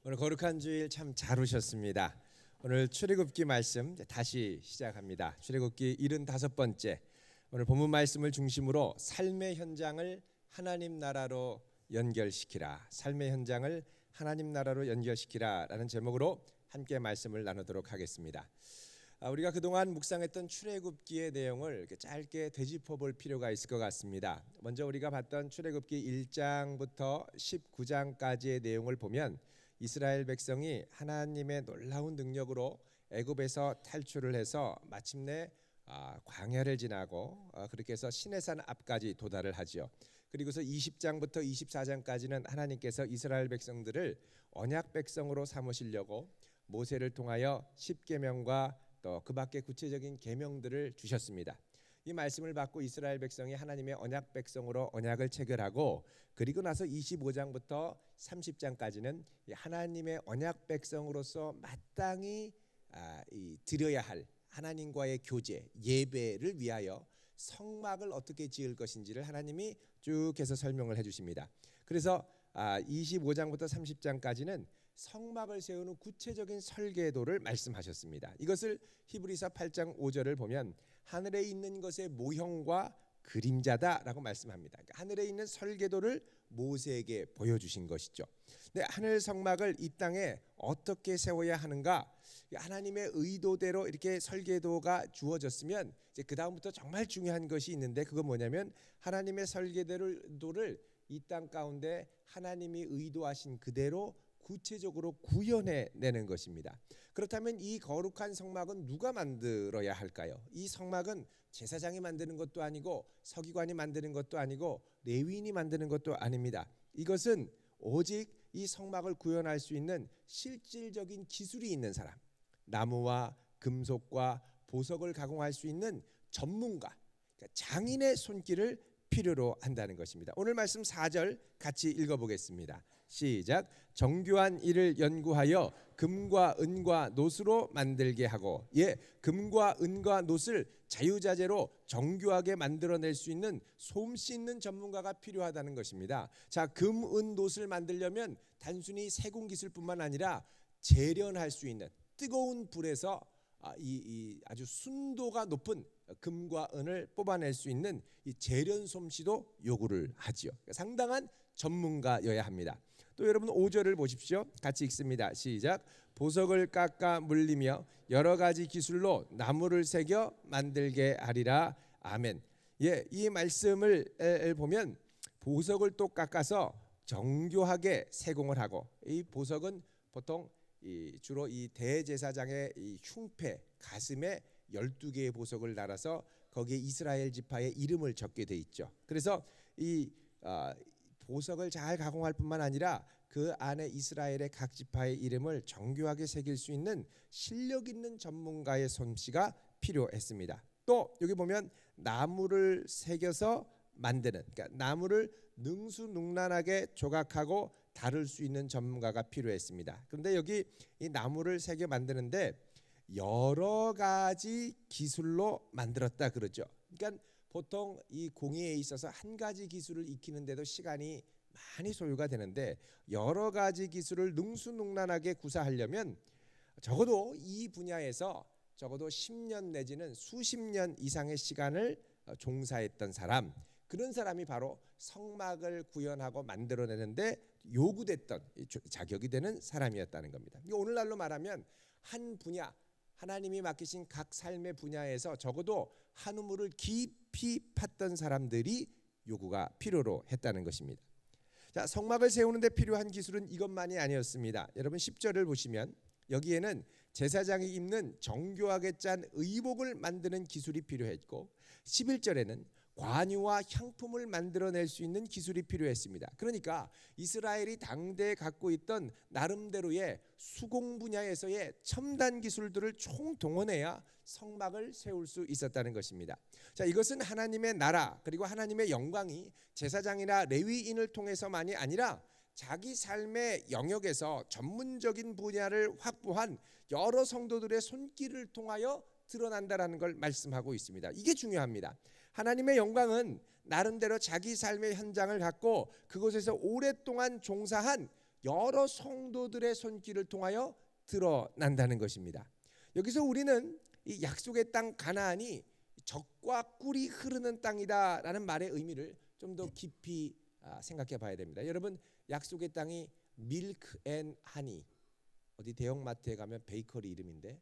오늘 거룩한 주일 참 잘 오셨습니다. 오늘 출애굽기 말씀 다시 시작합니다. 출애굽기 75번째. 오늘 본문 말씀을 중심으로 삶의 현장을 하나님 나라로 연결시키라. 삶의 현장을 하나님 나라로 연결시키라라는 제목으로 함께 말씀을 나누도록 하겠습니다. 우리가 그동안 묵상했던 출애굽기의 내용을 이렇게 짧게 되짚어볼 필요가 있을 것 같습니다. 먼저 우리가 봤던 출애굽기 1장부터 19장까지의 내용을 보면 이스라엘 백성이 하나님의 놀라운 능력으로 애굽에서 탈출을 해서 마침내 광야를 지나고 그렇게 해서 시내산 앞까지 도달을 하지요. 그리고서 20장부터 24장까지는 하나님께서 이스라엘 백성들을 언약 백성으로 삼으시려고 모세를 통하여 십계명과 또 그 밖에 구체적인 계명들을 주셨습니다. 이 말씀을 받고 이스라엘 백성이 하나님의 언약 백성으로 언약을 체결하고 그리고 나서 25장부터 30장까지는 하나님의 언약 백성으로서 마땅히 드려야 할 하나님과의 교제, 예배를 위하여 성막을 어떻게 지을 것인지를 하나님이 쭉 해서 설명을 해주십니다. 그래서 25장부터 30장까지는 성막을 세우는 구체적인 설계도를 말씀하셨습니다. 이것을 히브리서 8장 5절을 보면 하늘에 있는 것의 모형과 그림자다라고 말씀합니다. 그러니까 하늘에 있는 설계도를 모세에게 보여주신 것이죠. 근데 하늘 성막을 이 땅에 어떻게 세워야 하는가? 하나님의 의도대로 이렇게 설계도가 주어졌으면 이제 그 다음부터 정말 중요한 것이 있는데 그건 뭐냐면 하나님의 설계도를 이 땅 가운데 하나님이 의도하신 그대로 구체적으로 구현해내는 것입니다. 그렇다면 이 거룩한 성막은 누가 만들어야 할까요? 이 성막은 제사장이 만드는 것도 아니고 서기관이 만드는 것도 아니고 레위인이 만드는 것도 아닙니다. 이것은 오직 이 성막을 구현할 수 있는 실질적인 기술이 있는 사람, 나무와 금속과 보석을 가공할 수 있는 전문가, 그러니까 장인의 손길을 필요로 한다는 것입니다. 오늘 말씀 4절 같이 읽어보겠습니다. 시작. 정교한 일을 연구하여 금과 은과 놋으로 만들게 하고, 금과 은과 놋을 자유자재로 정교하게 만들어낼 수 있는 솜씨 있는 전문가가 필요하다는 것입니다. 자, 금, 은, 놋을 만들려면 단순히 세공 기술뿐만 아니라 재련할 수 있는 뜨거운 불에서 아주 순도가 높은 금과 은을 뽑아낼 수 있는 이 재련 솜씨도 요구를 하지요. 상당한 전문가여야 합니다. 또 여러분 5절을 보십시오. 같이 읽습니다. 시작. 보석을 깎아 물리며 여러 가지 기술로 나무를 새겨 만들게 하리라. 아멘. 이 말씀을 보면 보석을 또 깎아서 정교하게 세공을 하고, 이 보석은 보통 주로 이 대제사장의 이 흉패 가슴에 12개의 보석을 달아서 거기에 이스라엘 지파의 이름을 적게 돼 있죠. 그래서 이 보석을 잘 가공할 뿐만 아니라 그 안에 이스라엘의 각 지파의 이름을 정교하게 새길 수 있는 실력 있는 전문가의 솜씨가 필요했습니다. 또 여기 보면 나무를 새겨서 만드는, 그러니까 나무를 능수능란하게 조각하고 다룰 수 있는 전문가가 필요했습니다. 그런데 여기 이 나무를 새겨 만드는데 여러 가지 기술로 만들었다 그러죠. 그러니까 보통 이 공예에 있어서 한 가지 기술을 익히는데도 시간이 많이 소요가 되는데 여러 가지 기술을 능수능란하게 구사하려면 적어도 이 분야에서 적어도 10년 내지는 수십 년 이상의 시간을 종사했던 사람, 그런 사람이 바로 성막을 구현하고 만들어내는데 요구됐던 자격이 되는 사람이었다는 겁니다. 오늘날로 말하면 한 분야, 하나님이 맡기신 각 삶의 분야에서 적어도 한 우물을 깊이 팠던 사람들이 요구가 필요로 했다는 것입니다. 자, 성막을 세우는데 필요한 기술은 이것만이 아니었습니다. 여러분 10절을 보시면 여기에는 제사장이 입는 정교하게 짠 의복을 만드는 기술이 필요했고, 11절에는 관유와 향품을 만들어낼 수 있는 기술이 필요했습니다. 그러니까 이스라엘이 당대에 갖고 있던 나름대로의 수공 분야에서의 첨단 기술들을 총동원해야 성막을 세울 수 있었다는 것입니다. 자, 이것은 하나님의 나라 그리고 하나님의 영광이 제사장이나 레위인을 통해서만이 아니라 자기 삶의 영역에서 전문적인 분야를 확보한 여러 성도들의 손길을 통하여 드러난다라는 걸 말씀하고 있습니다. 이게 중요합니다. 하나님의 영광은 나름대로 자기 삶의 현장을 갖고 그곳에서 오랫동안 종사한 여러 성도들의 손길을 통하여 드러난다는 것입니다. 여기서 우리는 이 약속의 땅 가나안이 젖과 꿀이 흐르는 땅이다라는 말의 의미를 좀 더 깊이 생각해 봐야 됩니다. 여러분, 약속의 땅이 밀크 앤 하니, 어디 대형마트에 가면 베이커리 이름인데,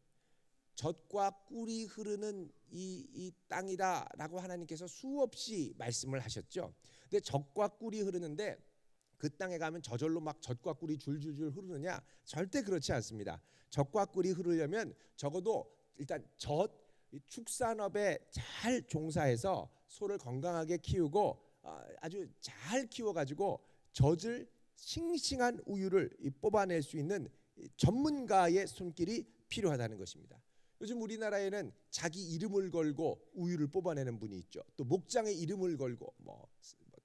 젖과 꿀이 흐르는 이 땅이다라고 하나님께서 수없이 말씀을 하셨죠. 근데 젖과 꿀이 흐르는데 그 땅에 가면 저절로 막 젖과 꿀이 줄줄줄 흐르느냐? 절대 그렇지 않습니다. 젖과 꿀이 흐르려면 적어도 일단 축산업에 잘 종사해서 소를 건강하게 키우고 아주 잘 키워가지고 젖을 싱싱한 우유를 뽑아낼 수 있는 전문가의 손길이 필요하다는 것입니다. 요즘 우리나라에는 자기 이름을 걸고 우유를 뽑아내는 분이 있죠. 또 목장에 이름을 걸고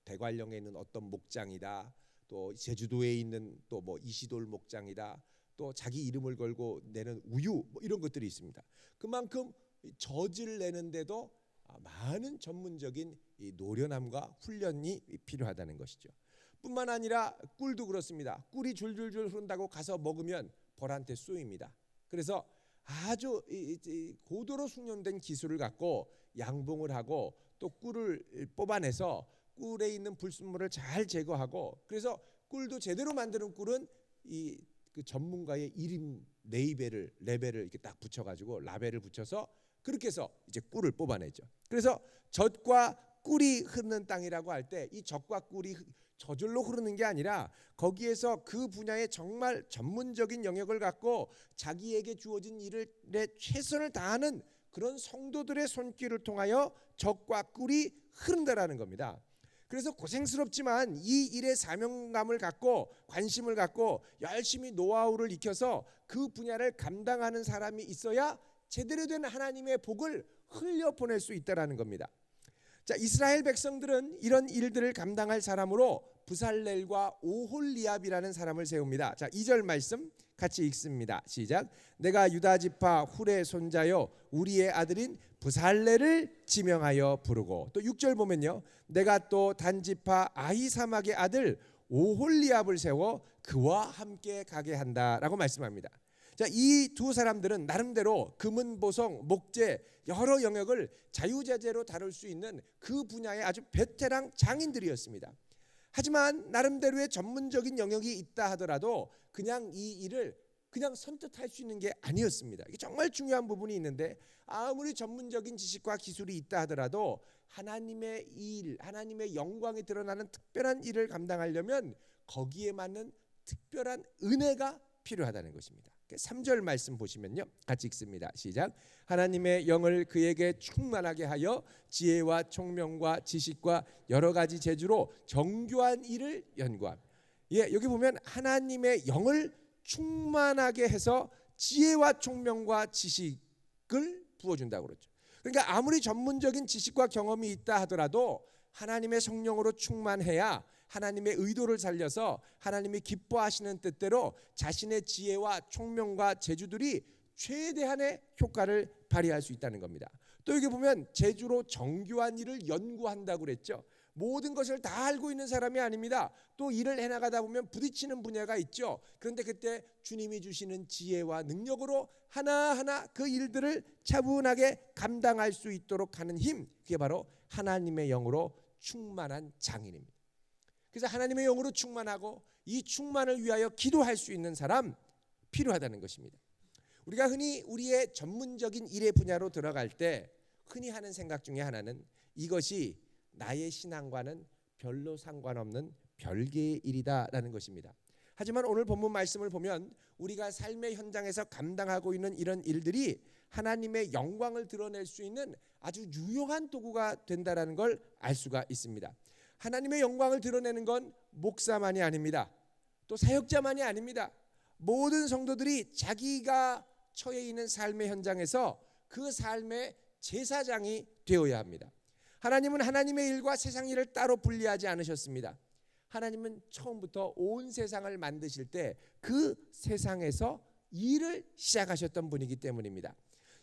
대관령에 있는 어떤 목장이다, 또 제주도에 있는 또 이시돌 목장이다, 또 자기 이름을 걸고 내는 우유 이런 것들이 있습니다. 그만큼 젖을 내는데도 많은 전문적인 노련함과 훈련이 필요하다는 것이죠. 뿐만 아니라 꿀도 그렇습니다. 꿀이 줄줄줄 흐른다고 가서 먹으면 벌한테 쏘입니다. 그래서 아주 고도로 숙련된 기술을 갖고 양봉을 하고 또 꿀을 뽑아내서 꿀에 있는 불순물을 잘 제거하고, 그래서 꿀도 제대로 만드는 꿀은 그 전문가의 이름 레벨을 이렇게 딱 붙여가지고 라벨을 붙여서 그렇게 해서 이제 꿀을 뽑아내죠. 그래서 젖과 꿀이 흐르는 땅이라고 할 때 이 젖과 꿀이 저절로 흐르는 게 아니라 거기에서 그 분야에 정말 전문적인 영역을 갖고 자기에게 주어진 일에 최선을 다하는 그런 성도들의 손길을 통하여 젖과 꿀이 흐른다라는 겁니다. 그래서 고생스럽지만 이 일에 사명감을 갖고 관심을 갖고 열심히 노하우를 익혀서 그 분야를 감당하는 사람이 있어야 제대로 된 하나님의 복을 흘려보낼 수 있다라는 겁니다. 자, 이스라엘 백성들은 이런 일들을 감당할 사람으로 부살렐과 오홀리압이라는 사람을 세웁니다. 자, 2절 말씀 같이 읽습니다. 시작. 내가 유다 지파 훌의 손자요 우리의 아들인 부살렐을 지명하여 부르고, 또 6절 보면요, 내가 또 단 지파 아히사막의 아들 오홀리압을 세워 그와 함께 가게 한다라고 말씀합니다. 자, 이 두 사람들은 나름대로 금은보성, 목재 여러 영역을 자유자재로 다룰 수 있는 그 분야의 아주 베테랑 장인들이었습니다. 하지만 나름대로의 전문적인 영역이 있다 하더라도 그냥 이 일을 그냥 선뜻 할 수 있는 게 아니었습니다. 이게 정말 중요한 부분이 있는데, 아무리 전문적인 지식과 기술이 있다 하더라도 하나님의 일, 하나님의 영광이 드러나는 특별한 일을 감당하려면 거기에 맞는 특별한 은혜가 필요하다는 것입니다. 3절 말씀 보시면요, 같이 읽습니다. 시작. 하나님의 영을 그에게 충만하게 하여 지혜와 총명과 지식과 여러 가지 재주로 정교한 일을 연구함. 예, 여기 보면 하나님의 영을 충만하게 해서 지혜와 총명과 지식을 부어준다고 그러죠. 그러니까 아무리 전문적인 지식과 경험이 있다 하더라도 하나님의 성령으로 충만해야 하나님의 의도를 살려서 하나님이 기뻐하시는 뜻대로 자신의 지혜와 총명과 재주들이 최대한의 효과를 발휘할 수 있다는 겁니다. 또 여기 보면 재주로 정교한 일을 연구한다고 그랬죠. 모든 것을 다 알고 있는 사람이 아닙니다. 또 일을 해나가다 보면 부딪히는 분야가 있죠. 그런데 그때 주님이 주시는 지혜와 능력으로 하나하나 그 일들을 차분하게 감당할 수 있도록 하는 힘, 그게 바로 하나님의 영으로 충만한 장인입니다. 그래서 하나님의 영으로 충만하고 이 충만을 위하여 기도할 수 있는 사람 필요하다는 것입니다. 우리가 흔히 우리의 전문적인 일의 분야로 들어갈 때 흔히 하는 생각 중에 하나는 이것이 나의 신앙과는 별로 상관없는 별개의 일이다라는 것입니다. 하지만 오늘 본문 말씀을 보면 우리가 삶의 현장에서 감당하고 있는 이런 일들이 하나님의 영광을 드러낼 수 있는 아주 유용한 도구가 된다라는 걸 알 수가 있습니다. 하나님의 영광을 드러내는 건 목사만이 아닙니다. 또 사역자만이 아닙니다. 모든 성도들이 자기가 처해 있는 삶의 현장에서 그 삶의 제사장이 되어야 합니다. 하나님은 하나님의 일과 세상 일을 따로 분리하지 않으셨습니다. 하나님은 처음부터 온 세상을 만드실 때 그 세상에서 일을 시작하셨던 분이기 때문입니다.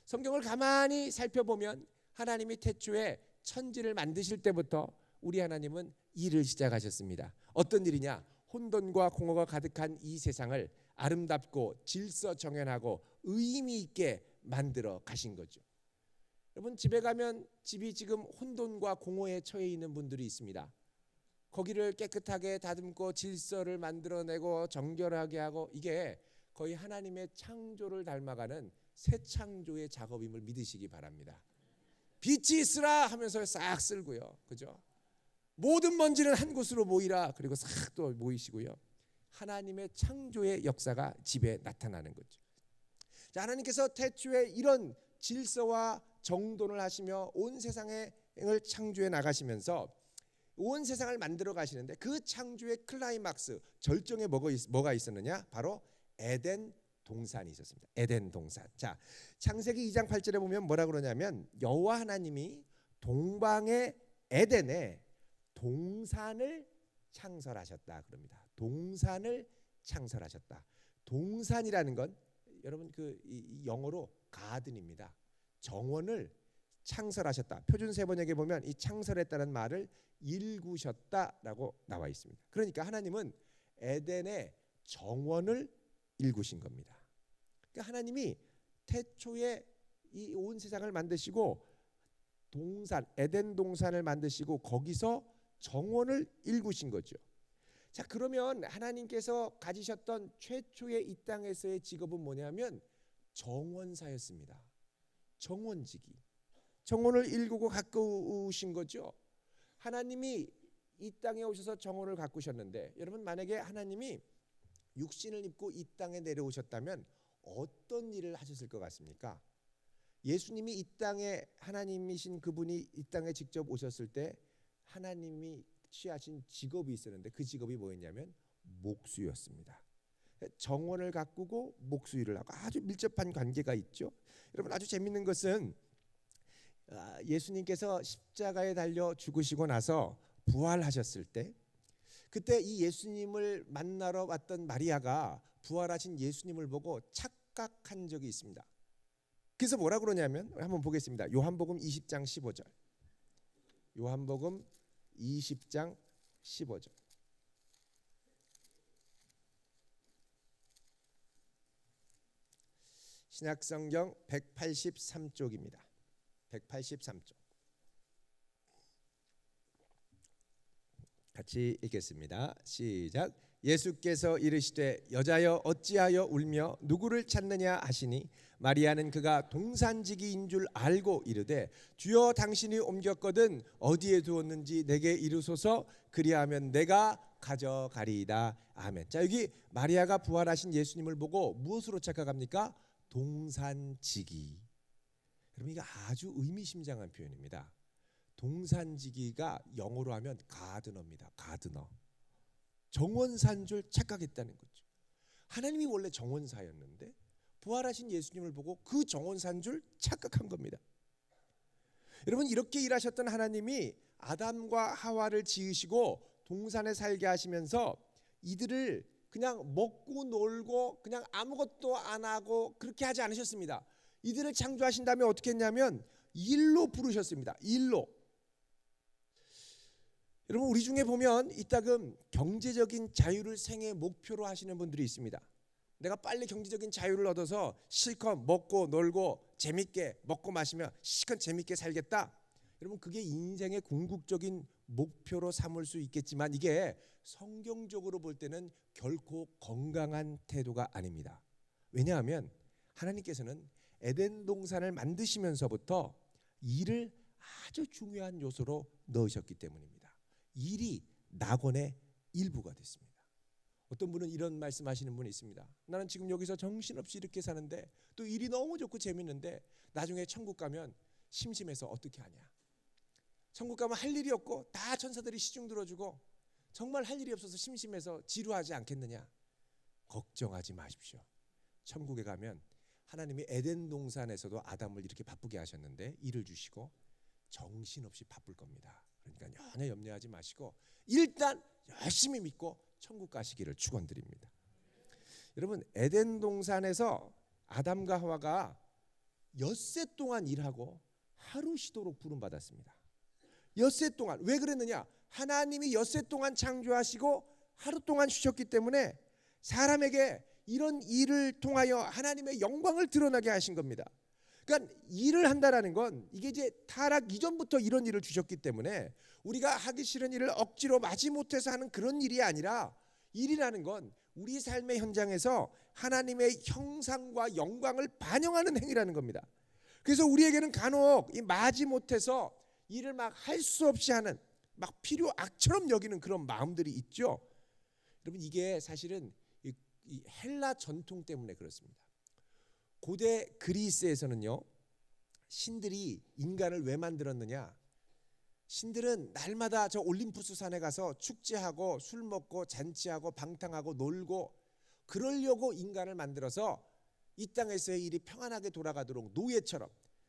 성경을 가만히 살펴보면 하나님이 태초에 천지를 만드실 때부터 우리 하나님은 일을 시작하셨습니다. 어떤 일이냐? 혼돈과 공허가 가득한 이 세상을 아름답고 질서정연하고 의미 있게 만들어 가신 거죠. 여러분, 집에 가면 집이 지금 혼돈과 공허에 처해 있는 분들이 있습니다. 거기를 깨끗하게 다듬고 질서를 만들어내고 정결하게 하고, 이게 거의 하나님의 창조를 닮아가는 새 창조의 작업임을 믿으시기 바랍니다. 빛이 있으라 하면서 싹 쓸고요, 그죠? 모든 먼지는 한 곳으로 모이라, 그리고 싹 또 모이시고요. 하나님의 창조의 역사가 집에 나타나는 거죠. 자, 하나님께서 태초에 이런 질서와 정돈을 하시며 온 세상을 창조해 나가시면서 온 세상을 만들어 가시는데, 그 창조의 클라이막스, 절정에 뭐가 있었느냐? 바로 에덴 동산이 있었습니다. 에덴 동산. 자, 창세기 2장 8절에 보면 뭐라 그러냐면, 여호와 하나님이 동방의 에덴에 동산을 창설하셨다 그럽니다. 동산을 창설하셨다. 동산이라는 건 여러분 이 영어로 가든입니다. 정원을 창설하셨다. 표준 세번역에 보면 이 창설했다는 말을 일구셨다라고 나와 있습니다. 그러니까 하나님은 에덴의 정원을 일구신 겁니다. 그러니까 하나님이 태초에 이 온 세상을 만드시고 동산, 에덴 동산을 만드시고 거기서 정원을 일구신 거죠. 자, 그러면 하나님께서 가지셨던 최초의 이 땅에서의 직업은 뭐냐면 정원사였습니다. 정원지기. 정원을 일구고 가꾸신 거죠. 하나님이 이 땅에 오셔서 정원을 가꾸셨는데, 여러분, 만약에 하나님이 육신을 입고 이 땅에 내려오셨다면 어떤 일을 하셨을 것 같습니까? 예수님이 이 땅에, 하나님이신 그분이 이 땅에 직접 오셨을 때 하나님이 취하신 직업이 있었는데, 그 직업이 뭐였냐면 목수였습니다. 정원을 가꾸고 목수일을 하고 아주 밀접한 관계가 있죠. 여러분, 아주 재밌는 것은 예수님께서 십자가에 달려 죽으시고 나서 부활하셨을 때, 그때 이 예수님을 만나러 왔던 마리아가 부활하신 예수님을 보고 착각한 적이 있습니다. 그래서 뭐라 그러냐면, 한번 보겠습니다. 요한복음 20장 15절. 요한복음 20장 15절. 신약성경 183쪽입니다. 183쪽. 같이 읽겠습니다. 시작. 예수께서 이르시되 여자여 어찌하여 울며 누구를 찾느냐 하시니, 마리아는 그가 동산지기인 줄 알고 이르되 주여 당신이 옮겼거든 어디에 두었는지 내게 이르소서, 그리하면 내가 가져가리이다. 아멘. 자, 여기 마리아가 부활하신 예수님을 보고 무엇으로 착각합니까? 동산지기. 여러분, 이게 아주 의미심장한 표현입니다. 동산지기가 영어로 하면 가드너입니다. 가드너. 정원사인 줄 착각했다는 거죠. 하나님이 원래 정원사였는데 부활하신 예수님을 보고 그 정원사인 줄 착각한 겁니다. 여러분, 이렇게 일하셨던 하나님이 아담과 하와를 지으시고 동산에 살게 하시면서 이들을 그냥 먹고 놀고 그냥 아무것도 안 하고 그렇게 하지 않으셨습니다. 이들을 창조하신 다음에 어떻게 했냐면 일로 부르셨습니다. 일로. 여러분, 우리 중에 보면 이따금 경제적인 자유를 생애 목표로 하시는 분들이 있습니다. 내가 빨리 경제적인 자유를 얻어서 실컷 먹고 놀고 재밌게 먹고 마시며 실컷 재밌게 살겠다. 여러분, 그게 인생의 궁극적인 목표로 삼을 수 있겠지만 이게 성경적으로 볼 때는 결코 건강한 태도가 아닙니다. 왜냐하면 하나님께서는 에덴 동산을 만드시면서부터 일을 아주 중요한 요소로 넣으셨기 때문입니다. 일이 낙원의 일부가 됐습니다. 어떤 분은 이런 말씀하시는 분이 있습니다. 나는 지금 여기서 정신없이 이렇게 사는데 또 일이 너무 좋고 재밌는데 나중에 천국 가면 심심해서 어떻게 하냐. 천국 가면 할 일이 없고 다 천사들이 시중 들어주고 정말 할 일이 없어서 심심해서 지루하지 않겠느냐. 걱정하지 마십시오. 천국에 가면 하나님이 에덴 동산에서도 아담을 이렇게 바쁘게 하셨는데 일을 주시고 정신없이 바쁠 겁니다. 그러니까 전혀 염려하지 마시고 일단 열심히 믿고 천국 가시기를 축원드립니다. 여러분, 에덴 동산에서 아담과 하와가 엿새 동안 일하고 하루 쉬도록 부름받았습니다. 엿새 동안. 왜 그랬느냐? 하나님이 엿새 동안 창조하시고 하루 동안 주셨기 때문에 사람에게 이런 일을 통하여 하나님의 영광을 드러나게 하신 겁니다. 그러니까 일을 한다라는 건 이게 이제 타락 이전부터 이런 일을 주셨기 때문에 우리가 하기 싫은 일을 억지로 마지못해서 하는 그런 일이 아니라, 일이라는 건 우리 삶의 현장에서 하나님의 형상과 영광을 반영하는 행위라는 겁니다. 그래서 우리에게는 간혹 이 마지못해서 일을 막 할 수 없이 하는, 막 필요 악처럼 여기는 그런 마음들이 있죠. 여러분, 이게 사실은 이 헬라 전통 때문에 그렇습니다. 고대 그리스에서는요, 신들이 인간을 왜 만들었느냐? 신들은 날마다 저 올림푸스 산에 가서 축제하고 술 먹고 잔치하고 방탕하고 놀고 그러려고 인간을 만들어서 이 땅에서의 일이 평안하게 돌아가도록 노예처럼.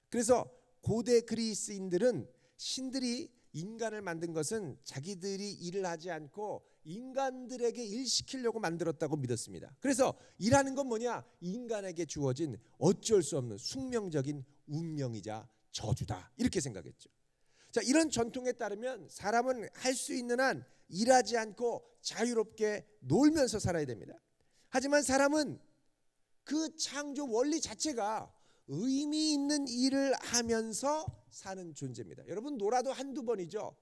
그래서 고대 그리스인들은 신들이 인간을 만든 것은 자기들이 일을 하지 않고 인간들에게 일 시키려고 만들었다고 믿었습니다. 그래서 일하는 건 뭐냐? 인간에게 주어진 어쩔 수 없는 숙명적인 운명이자 저주다, 이렇게 생각했죠. 자, 이런 전통에 따르면 사람은 할 수 있는 한 일하지 않고 자유롭게 놀면서 살아야 됩니다. 하지만 사람은 그 창조 원리 자체가 의미 있는 일을 하면서 사는 존재입니다. 여러분, 놀아도 한두 번이죠.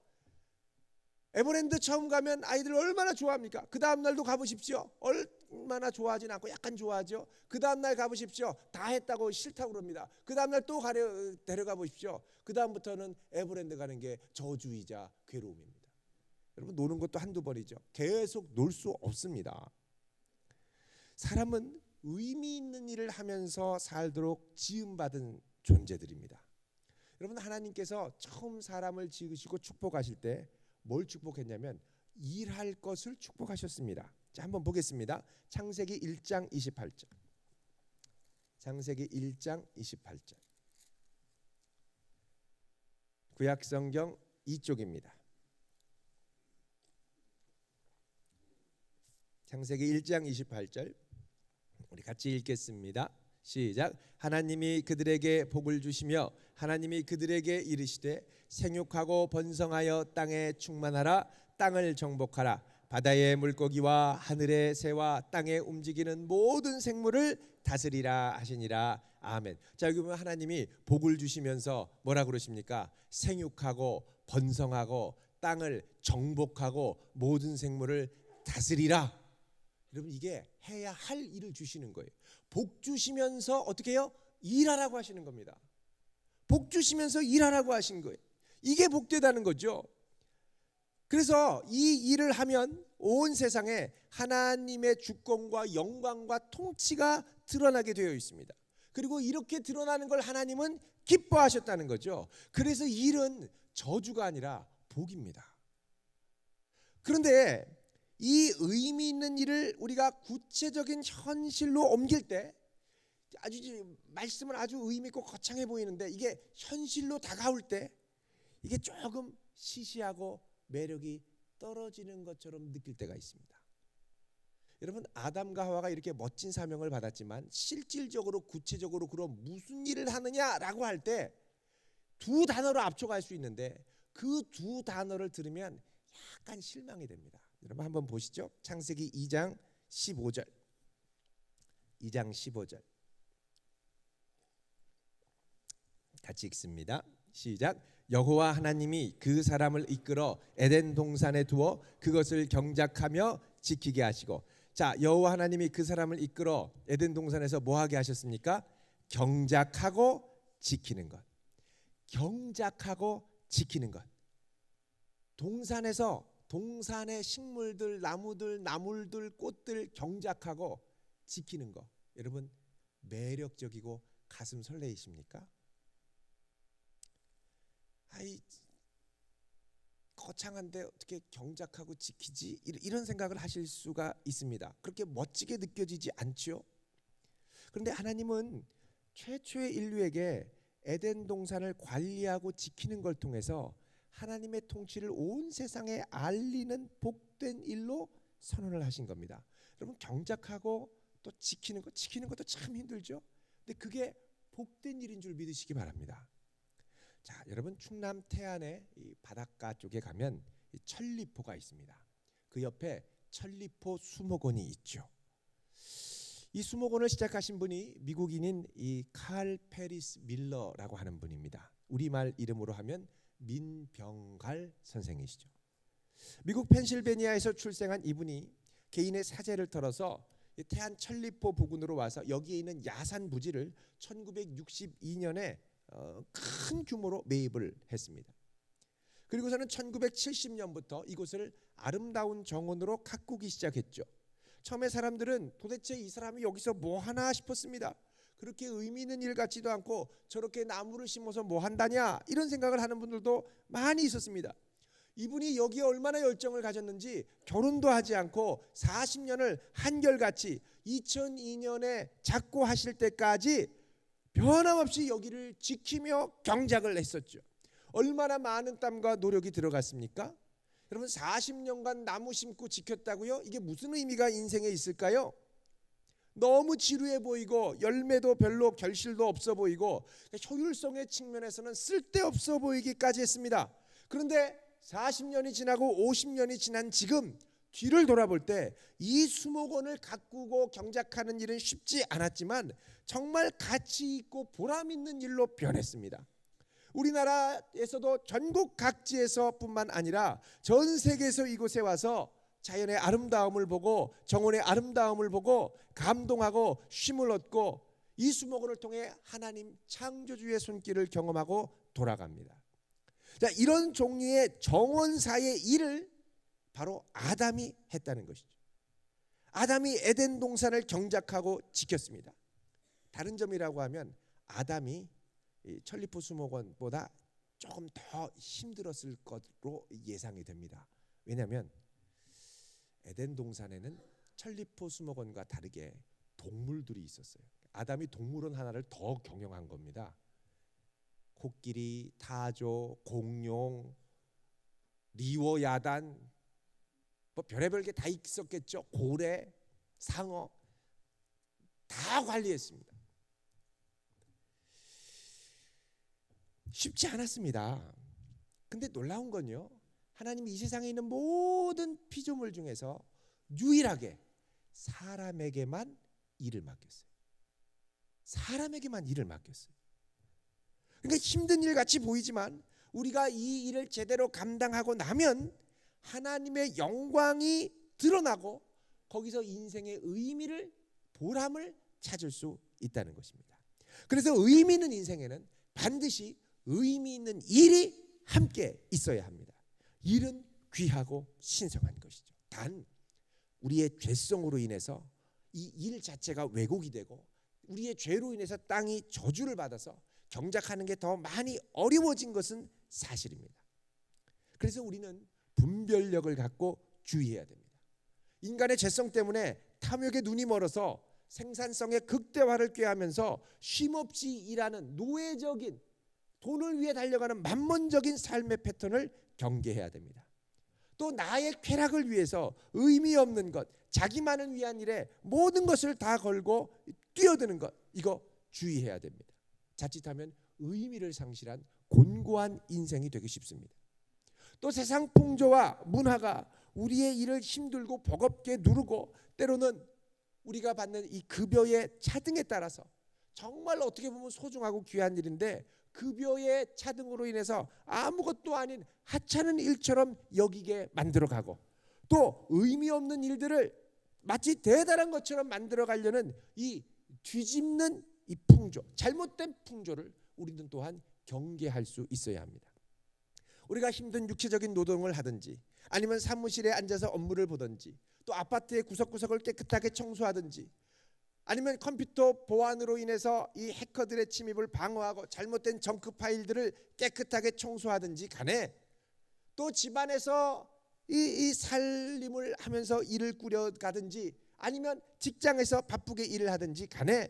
에버랜드 처음 가면 아이들 얼마나 좋아합니까? 그 다음 날도 가보십시오. 얼마나 좋아하진 않고 약간 좋아하죠. 그 다음 날 가보십시오. 다 했다고 싫다고 그럽니다. 그 다음 날 또 데려가 보십시오. 그 다음부터는 에버랜드 가는 게 저주이자 괴로움입니다. 여러분, 노는 것도 한두 번이죠. 계속 놀 수 없습니다. 사람은 의미 있는 일을 하면서 살도록 지음받은 존재들입니다. 여러분, 하나님께서 처음 사람을 지으시고 축복하실 때 뭘 축복했냐면 일할 것을 축복하셨습니다. 자, 한번 보겠습니다. 창세기 1장 28절. 창세기 1장 28절. 구약성경 2쪽입니다. 창세기 1장 28절. 우리 같이 읽겠습니다. 시작. 하나님이 그들에게 복을 주시며 하나님이 그들에게 이르시되 생육하고 번성하여 땅에 충만하라. 땅을 정복하라. 바다의 물고기와 하늘의 새와 땅에 움직이는 모든 생물을 다스리라 하시니라. 아멘. 자, 여기 보면 하나님이 복을 주시면서 뭐라 그러십니까? 생육하고 번성하고 땅을 정복하고 모든 생물을 다스리라. 여러분, 이게 해야 할 일을 주시는 거예요. 복 주시면서 어떻게 해요? 일하라고 하시는 겁니다. 복 주시면서 일하라고 하신 거예요. 이게 복되다는 거죠. 그래서 이 일을 하면 온 세상에 하나님의 주권과 영광과 통치가 드러나게 되어 있습니다. 그리고 이렇게 드러나는 걸 하나님은 기뻐하셨다는 거죠. 그래서 일은 저주가 아니라 복입니다. 그런데 이 의미 있는 일을 우리가 구체적인 현실로 옮길 때 아주 말씀은 아주 의미 있고 거창해 보이는데 이게 현실로 다가올 때 이게 조금 시시하고 매력이 떨어지는 것처럼 느낄 때가 있습니다. 여러분, 아담과 하와가 이렇게 멋진 사명을 받았지만 실질적으로 구체적으로 그럼 무슨 일을 하느냐라고 할 때 두 단어로 압축할 수 있는데 그 두 단어를 들으면 약간 실망이 됩니다. 여러분, 한번 보시죠. 창세기 2장 15절. 2장 15절. 같이 읽습니다. 시작. 여호와 하나님이 그 사람을 이끌어 에덴 동산에 두어 그것을 경작하며 지키게 하시고. 자, 여호와 하나님이 그 사람을 이끌어 에덴 동산에서 뭐 하게 하셨습니까? 경작하고 지키는 것. 경작하고 지키는 것. 동산에서 동산의 식물들, 나무들, 나물들, 꽃들 경작하고 지키는 거. 여러분, 매력적이고 가슴 설레이십니까? 아이, 거창한데 어떻게 경작하고 지키지? 이런 생각을 하실 수가 있습니다. 그렇게 멋지게 느껴지지 않죠? 그런데 하나님은 최초의 인류에게 에덴 동산을 관리하고 지키는 걸 통해서 하나님의 통치를 온 세상에 알리는 복된 일로 선언을 하신 겁니다. 여러분, 경작하고 또 지키는 것도 참 힘들죠. 근데 그게 복된 일인 줄 믿으시기 바랍니다. 자, 여러분, 충남 태안의 이 바닷가 쪽에 가면 이 천리포가 있습니다. 그 옆에 천리포 수목원이 있죠. 이 수목원을 시작하신 분이 미국인인 이 칼 페리스 밀러라고 하는 분입니다. 우리말 이름으로 하면 민병갈 선생이시죠. 미국 펜실베니아에서 출생한 이분이 개인의 사재를 털어서 태안 천리포 부근으로 와서 여기에 있는 야산 부지를 1962년에 큰 규모로 매입을 했습니다. 그리고서는 1970년부터 이곳을 아름다운 정원으로 가꾸기 시작했죠. 처음에 사람들은 도대체 이 사람이 여기서 뭐 하나 싶었습니다. 그렇게 의미 있는 일 같지도 않고 저렇게 나무를 심어서 뭐 한다냐 이런 생각을 하는 분들도 많이 있었습니다. 이분이 여기에 얼마나 열정을 가졌는지 결혼도 하지 않고 40년을 한결같이 2002년에 작고하실 때까지 변함없이 여기를 지키며 경작을 했었죠. 얼마나 많은 땀과 노력이 들어갔습니까? 여러분 40년간 나무 심고 지켰다고요? 이게 무슨 의미가 인생에 있을까요? 너무 지루해 보이고 열매도 별로 결실도 없어 보이고 효율성의 측면에서는 쓸데없어 보이기까지 했습니다. 그런데 40년이 지나고 50년이 지난 지금 뒤를 돌아볼 때 이 수목원을 가꾸고 경작하는 일은 쉽지 않았지만 정말 가치 있고 보람 있는 일로 변했습니다. 우리나라에서도 전국 각지에서뿐만 아니라 전 세계에서 이곳에 와서 자연의 아름다움을 보고 정원의 아름다움을 보고 감동하고 쉼을 얻고 이 수목원을 통해 하나님 창조주의 손길을 경험하고 돌아갑니다. 자, 이런 종류의 정원사의 일을 바로 아담이 했다는 것이죠. 아담이 에덴 동산을 경작하고 지켰습니다. 다른 점이라고 하면 아담이 천리포 수목원보다 조금 더 힘들었을 것으로 예상이 됩니다. 왜냐하면 에덴 동산에는 천리포 수목원과 다르게 동물들이 있었어요. 아담이 동물원 하나를 더 경영한 겁니다. 코끼리, 타조, 공룡, 리워 야단, 뭐 별의별 게 다 있었겠죠. 고래, 상어 다 관리했습니다. 쉽지 않았습니다. 근데 놀라운 건요, 하나님이 이 세상에 있는 모든 피조물 중에서 유일하게 사람에게만 일을 맡겼어요. 사람에게만 일을 맡겼어요. 그러니까 힘든 일 같이 보이지만 우리가 이 일을 제대로 감당하고 나면 하나님의 영광이 드러나고 거기서 인생의 의미를, 보람을 찾을 수 있다는 것입니다. 그래서 의미 있는 인생에는 반드시 의미 있는 일이 함께 있어야 합니다. 일은 귀하고 신성한 것이죠. 단 우리의 죄성으로 인해서 이 일 자체가 왜곡이 되고 우리의 죄로 인해서 땅이 저주를 받아서 경작하는 게 더 많이 어려워진 것은 사실입니다. 그래서 우리는 분별력을 갖고 주의해야 됩니다. 인간의 죄성 때문에 탐욕에 눈이 멀어서 생산성의 극대화를 꾀하면서 쉼없이 일하는 노예적인, 돈을 위해 달려가는 만몬적인 삶의 패턴을 경계해야 됩니다. 또 나의 쾌락을 위해서 의미 없는 것, 자기만을 위한 일에 모든 것을 다 걸고 뛰어드는 것, 이거 주의해야 됩니다. 자칫하면 의미를 상실한 곤고한 인생이 되기 쉽습니다. 또 세상 풍조와 문화가 우리의 일을 힘들고 버겁게 누르고 때로는 우리가 받는 이 급여의 차등에 따라서 정말 어떻게 보면 소중하고 귀한 일인데 급여의 차등으로 인해서 아무것도 아닌 하찮은 일처럼 여기게 만들어가고 또 의미 없는 일들을 마치 대단한 것처럼 만들어가려는 이 뒤집는 이 풍조, 잘못된 풍조를 우리는 또한 경계할 수 있어야 합니다. 우리가 힘든 육체적인 노동을 하든지 아니면 사무실에 앉아서 업무를 보든지 또 아파트의 구석구석을 깨끗하게 청소하든지 아니면 컴퓨터 보안으로 인해서 이 해커들의 침입을 방어하고 잘못된 정크 파일들을 깨끗하게 청소하든지 간에 또 집안에서 이 살림을 하면서 일을 꾸려가든지 아니면 직장에서 바쁘게 일을 하든지 간에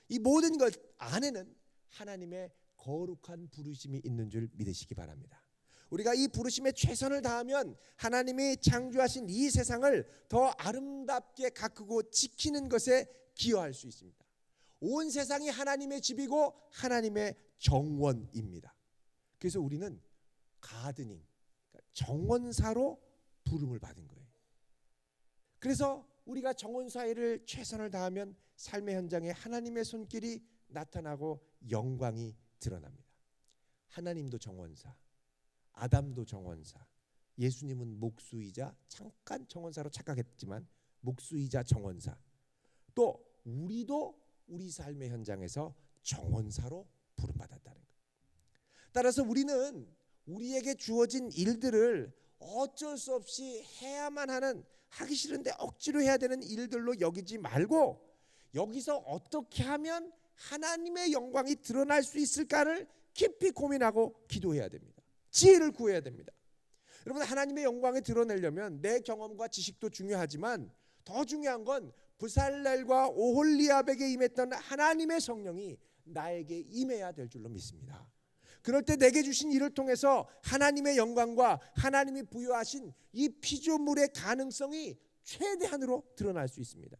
이 모든 것 안에는 하나님의 거룩한 부르심이 있는 줄 믿으시기 바랍니다. 우리가 이 부르심에 최선을 다하면 하나님이 창조하신 이 세상을 더 아름답게 가꾸고 지키는 것에 기여할 수 있습니다. 온 세상이 하나님의 집이고 하나님의 정원입니다. 그래서 우리는 가드닝, 정원사로 부름을 받은 거예요. 그래서 우리가 정원사회를 최선을 다하면 삶의 현장에 하나님의 손길이 나타나고 영광이 드러납니다. 하나님도 정원사, 아담도 정원사, 예수님은 목수이자, 잠깐 정원사로 착각했지만 목수이자 정원사, 또 우리도 우리 삶의 현장에서 정원사로 부름받았다는 거예요. 따라서 우리는 우리에게 주어진 일들을 어쩔 수 없이 해야만 하는, 하기 싫은데 억지로 해야 되는 일들로 여기지 말고 여기서 어떻게 하면 하나님의 영광이 드러날 수 있을까를 깊이 고민하고 기도해야 됩니다. 지혜를 구해야 됩니다. 여러분, 하나님의 영광을 드러내려면 내 경험과 지식도 중요하지만 더 중요한 건 브살렐과 오홀리압에게 임했던 하나님의 성령이 나에게 임해야 될 줄로 믿습니다. 그럴 때 내게 주신 일을 통해서 하나님의 영광과 하나님이 부여하신 이 피조물의 가능성이 최대한으로 드러날 수 있습니다.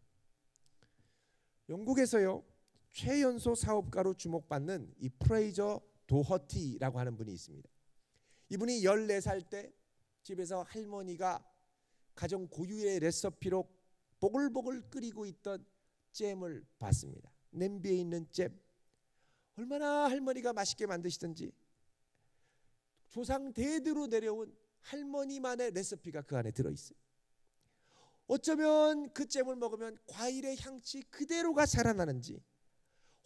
영국에서요, 최연소 사업가로 주목받는 이 프레이저 도허티라고 하는 분이 있습니다. 이분이 14살 때 집에서 할머니가 가정 고유의 레시피로 보글보글 끓이고 있던 잼을 봤습니다. 냄비에 있는 잼, 얼마나 할머니가 맛있게 만드시던지 조상 대대로 내려온 할머니만의 레시피가 그 안에 들어있어요. 어쩌면 그 잼을 먹으면 과일의 향취 그대로가 살아나는지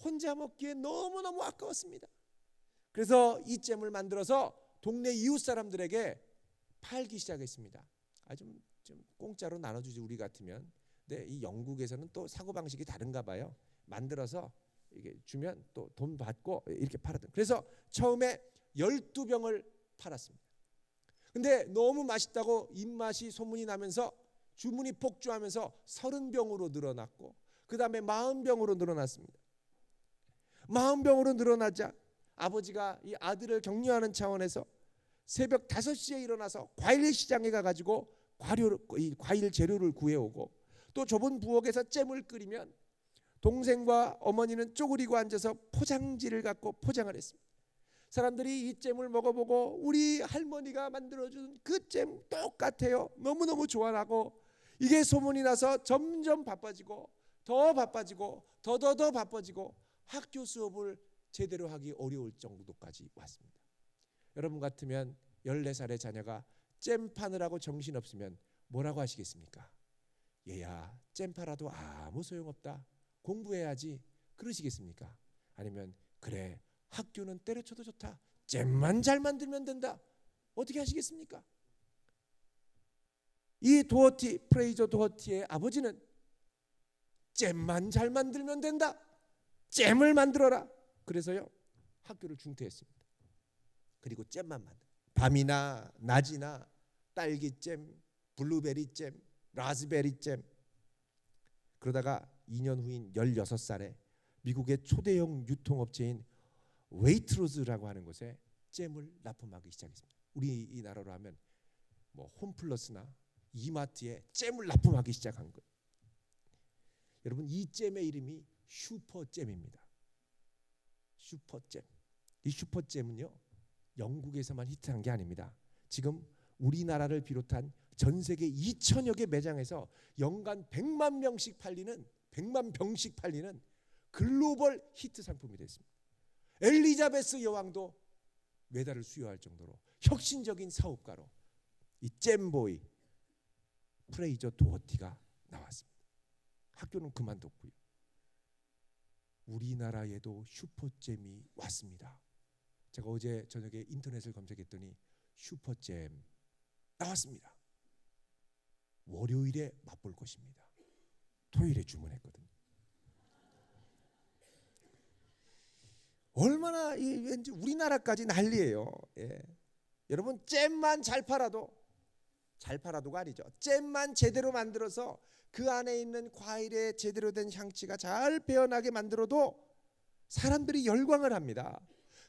혼자 먹기에 너무너무 아까웠습니다. 그래서 이 잼을 만들어서 동네 이웃 사람들에게 팔기 시작했습니다. 좀 공짜로 나눠주지 우리 같으면. 근데 이 영국에서는 또 사고방식이 다른가 봐요. 만들어서 이게 주면 또 돈 받고 이렇게 팔았던. 그래서 처음에 12병을 팔았습니다. 근데 너무 맛있다고 입맛이 소문이 나면서 주문이 폭주하면서 30병으로 늘어났고, 그 다음에 40병으로 늘어났습니다. 40병으로 늘어나자 아버지가 이 아들을 격려하는 차원에서 새벽 5시에 일어나서 과일 시장에 가가지고 과일 재료를 구해오고, 또 좁은 부엌에서 잼을 끓이면 동생과 어머니는 쪼그리고 앉아서 포장지를 갖고 포장을 했습니다. 사람들이 이 잼을 먹어보고 우리 할머니가 만들어준 그 잼 똑같아요, 너무너무 좋아하고, 이게 소문이 나서 점점 바빠지고 더 바빠지고 더 바빠지고 학교 수업을 제대로 하기 어려울 정도까지 왔습니다. 여러분 같으면 14살의 자녀가 잼 파느라고 정신없으면 뭐라고 하시겠습니까? 얘야, 잼 팔아도 아무 소용없다, 공부해야지, 그러시겠습니까? 아니면 그래, 학교는 때려쳐도 좋다, 잼만 잘 만들면 된다, 어떻게 하시겠습니까? 이 도어티, 프레이저 도어티의 아버지는 잼만 잘 만들면 된다, 잼을 만들어라. 그래서요, 학교를 중퇴했습니다. 그리고 잼만 만들, 밤이나 낮이나 딸기잼, 블루베리잼, 라즈베리잼. 그러다가 2년 후인 16살에 미국의 초대형 유통업체인 웨이트로즈라고 하는 곳에 잼을 납품하기 시작했습니다. 우리나라로 하면 뭐 홈플러스나 이마트에 잼을 납품하기 시작한 거예요. 여러분, 이 잼의 이름이 슈퍼잼입니다. 슈퍼잼. 이 슈퍼잼은요, 영국에서만 히트한 게 아닙니다. 지금 우리나라를 비롯한 전 세계 2천여 개 매장에서 연간 100만 병씩 팔리는 글로벌 히트 상품이 됐습니다. 엘리자베스 여왕도 메달을 수여할 정도로 혁신적인 사업가로 이 잼보이 프레이저 도어티가 나왔습니다. 학교는 그만뒀고요. 우리나라에도 슈퍼잼이 왔습니다. 제가 어제 저녁에 인터넷을 검색했더니 슈퍼잼 나왔습니다. 월요일에 맛볼 것입니다. 토요일에 주문했거든요. 얼마나 왠지 우리나라까지 난리예요. 예. 여러분, 잼만 잘 팔아도가 아니죠. 잼만 제대로 만들어서 그 안에 있는 과일의 제대로 된 향취가 잘 배어나게 만들어도 사람들이 열광을 합니다.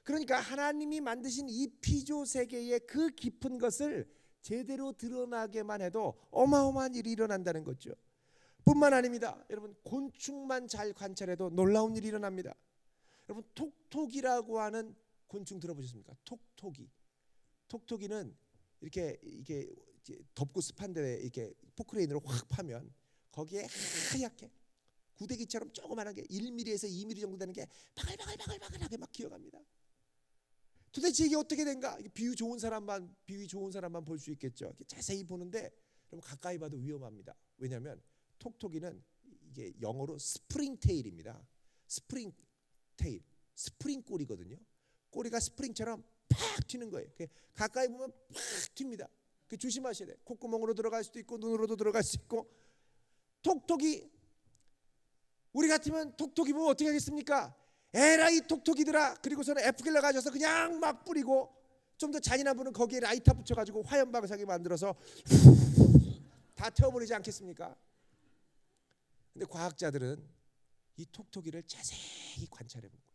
그러니까 하나님이 만드신 이 피조 세계의 그 깊은 것을 제대로 드러나게만 해도 어마어마한 일이 일어난다는 거죠. 뿐만 아닙니다. 여러분, 곤충만 잘 관찰해도 놀라운 일이 일어납니다. 여러분, 톡톡이라고 하는 곤충 들어보셨습니까? 톡톡이는 이렇게 덮고 습한 데 이렇게 포크레인으로 확 파면 거기에 하얗게 구데기처럼 조그마한 게 1mm에서 2mm 정도 되는 게 바글바글바글바글하게 막 기어갑니다. 도대체 이게 어떻게 된가? 비위 좋은 사람만 볼 수 있겠죠. 자세히 보는데 여러분 가까이 봐도 위험합니다. 왜냐하면 톡톡이는 이게 영어로 스프링 테일입니다. 스프링 테일, 스프링 꼬리거든요. 꼬리가 스프링처럼 팍 튀는 거예요. 가까이 보면 팍 튑니다. 조심하셔야 돼요. 콧구멍으로 들어갈 수도 있고 눈으로도 들어갈 수 있고. 톡톡이, 우리 같으면 톡톡이 보면 어떻게 하겠습니까? 에라이 톡톡이들아. 그리고서는 F킬러 가져서 그냥 막 뿌리고, 좀 더 잔인한 분은 거기에 라이터 붙여가지고 화염방사기 만들어서 다 태워버리지 않겠습니까? 근데 과학자들은 이 톡톡이를 자세히 관찰해 본 거예요.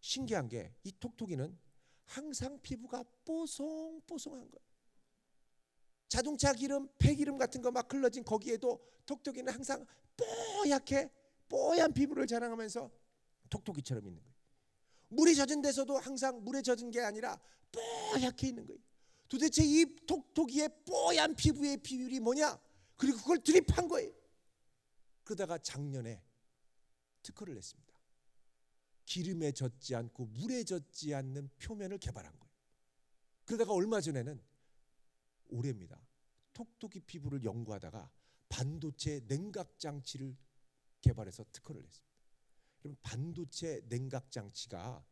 신기한 게 이 톡톡이는 항상 피부가 뽀송뽀송한 거예요. 자동차 기름, 폐기름 같은 거 막 흘러진 거기에도 톡톡이는 항상 뽀얗게 뽀얀 피부를 자랑하면서 톡톡이처럼 있는 거예요. 물이 젖은 데서도 항상 물에 젖은 게 아니라 뽀얗게 있는 거예요. 도대체 이 톡톡이의 뽀얀 피부의 비율이 뭐냐? 그리고 그걸 드립한 거예요. 그러다가 작년에 특허를 냈습니다. 기름에 젖지 않고 물에 젖지 않는 표면을 개발한 거예요. 그러다가 얼마 전에는, 올해입니다, 톡톡이 피부를 연구하다가 반도체 냉각 장치를 개발해서 특허를 냈습니다. 그럼 반도체 냉각 장치가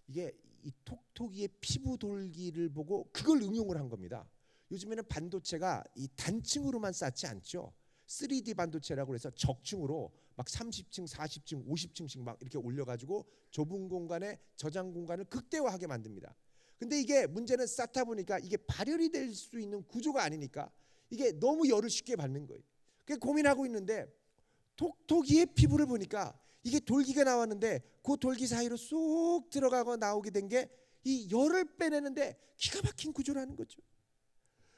이게 이 톡톡이의 피부 돌기를 보고 그걸 응용을 한 겁니다. 요즘에는 반도체가 이 단층으로만 쌓지 않죠. 3D 반도체라고 해서 적층으로 막 30층, 40층, 50층씩 막 이렇게 올려가지고 좁은 공간에 저장 공간을 극대화하게 만듭니다. 근데 이게 문제는 쌓다 보니까 이게 발열이 될 수 있는 구조가 아니니까 이게 너무 열을 쉽게 받는 거예요. 그래서 고민하고 있는데 톡톡이의 피부를 보니까 이게 돌기가 나왔는데 그 돌기 사이로 쏙 들어가고 나오게 된 게 이 열을 빼내는데 기가 막힌 구조라는 거죠.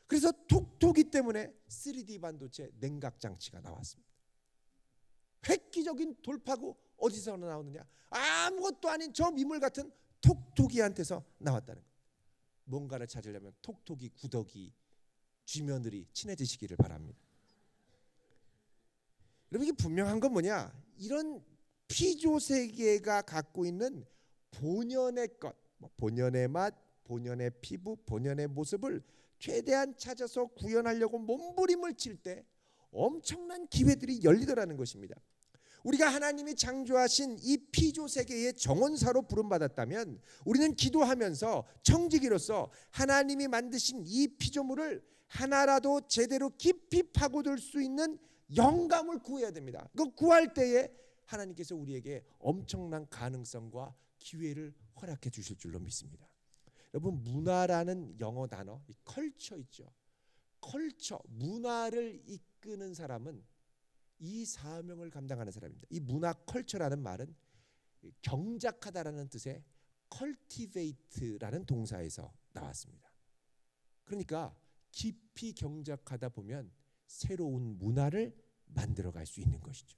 그래서 톡톡이 때문에 3D 반도체 냉각 장치가 나왔습니다. 획기적인 돌파구 어디서 나오느냐? 아무것도 아닌 저 미물 같은 톡톡이한테서 나왔다는 거예요. 뭔가를 찾으려면 톡톡이, 구더기, 쥐며느리 친해지시기를 바랍니다. 여러분, 이게 분명한 건 뭐냐? 이런 피조 세계가 갖고 있는 본연의 것, 본연의 맛, 본연의 피부, 본연의 모습을 최대한 찾아서 구현하려고 몸부림을 칠 때 엄청난 기회들이 열리더라는 것입니다. 우리가 하나님이 창조하신 이 피조 세계의 정원사로 부름받았다면 우리는 기도하면서 청지기로서 하나님이 만드신 이 피조물을 하나라도 제대로 깊이 파고들 수 있는 영감을 구해야 됩니다. 그 구할 때에 하나님께서 우리에게 엄청난 가능성과 기회를 허락해 주실 줄로 믿습니다. 여러분, 문화라는 영어 단어, 이 컬처 있죠. 컬처, 문화를 이끄는 사람은 이 사명을 감당하는 사람입니다. 이 문화 컬처라는 말은 경작하다라는 뜻의 cultivate라는 동사에서 나왔습니다. 그러니까 깊이 경작하다 보면 새로운 문화를 만들어갈 수 있는 것이죠.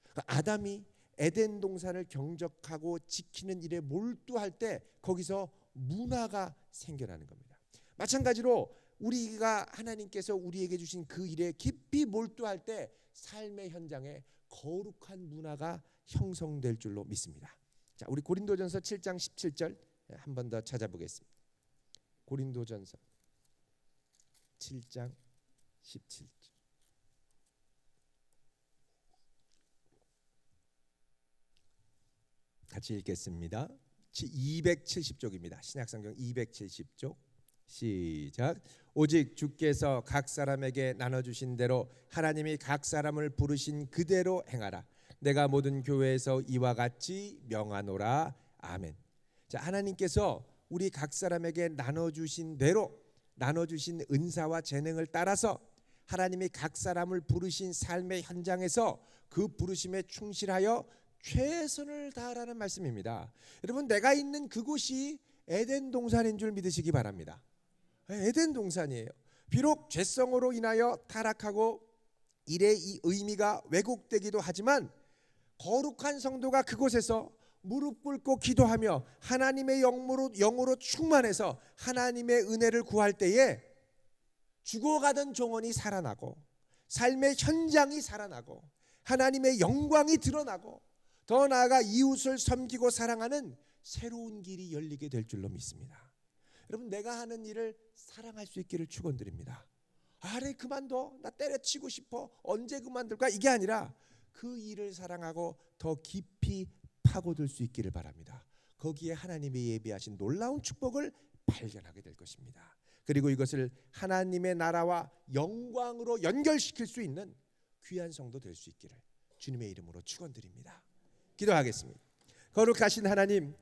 그러니까 아담이 에덴 동산을 경작하고 지키는 일에 몰두할 때 거기서 문화가 생겨나는 겁니다. 마찬가지로 우리가 하나님께서 우리에게 주신 그 일에 깊이 몰두할 때 삶의 현장에 거룩한 문화가 형성될 줄로 믿습니다. 자, 우리 고린도전서 7장 17절 한 번 더 찾아보겠습니다. 고린도전서 7장 17절. 같이 읽겠습니다. 270쪽입니다. 신약성경 270쪽. 시작. 오직 주께서 각 사람에게 나눠주신 대로 하나님이 각 사람을 부르신 그대로 행하라. 내가 모든 교회에서 이와 같이 명하노라. 아멘. 자, 하나님께서 우리 각 사람에게 나눠주신 대로, 나눠주신 은사와 재능을 따라서 하나님이 각 사람을 부르신 삶의 현장에서 그 부르심에 충실하여 최선을 다하라는 말씀입니다. 여러분, 내가 있는 그곳이 에덴 동산인 줄 믿으시기 바랍니다. 에덴 동산이에요. 비록 죄성으로 인하여 타락하고 일의 이 의미가 왜곡되기도 하지만 거룩한 성도가 그곳에서 무릎 꿇고 기도하며 하나님의 영으로 충만해서 하나님의 은혜를 구할 때에 죽어가던 종언이 살아나고 삶의 현장이 살아나고 하나님의 영광이 드러나고 더 나아가 이웃을 섬기고 사랑하는 새로운 길이 열리게 될 줄로 믿습니다. 여러분, 내가 하는 일을 사랑할 수 있기를 축원드립니다. 아래 그만둬, 나 때려치고 싶어, 언제 그만둘까, 이게 아니라 그 일을 사랑하고 더 깊이 파고들 수 있기를 바랍니다. 거기에 하나님이 예비하신 놀라운 축복을 발견하게 될 것입니다. 그리고 이것을 하나님의 나라와 영광으로 연결시킬 수 있는 귀한 성도 될 수 있기를 주님의 이름으로 축원드립니다. 기도하겠습니다. 거룩하신 하나님,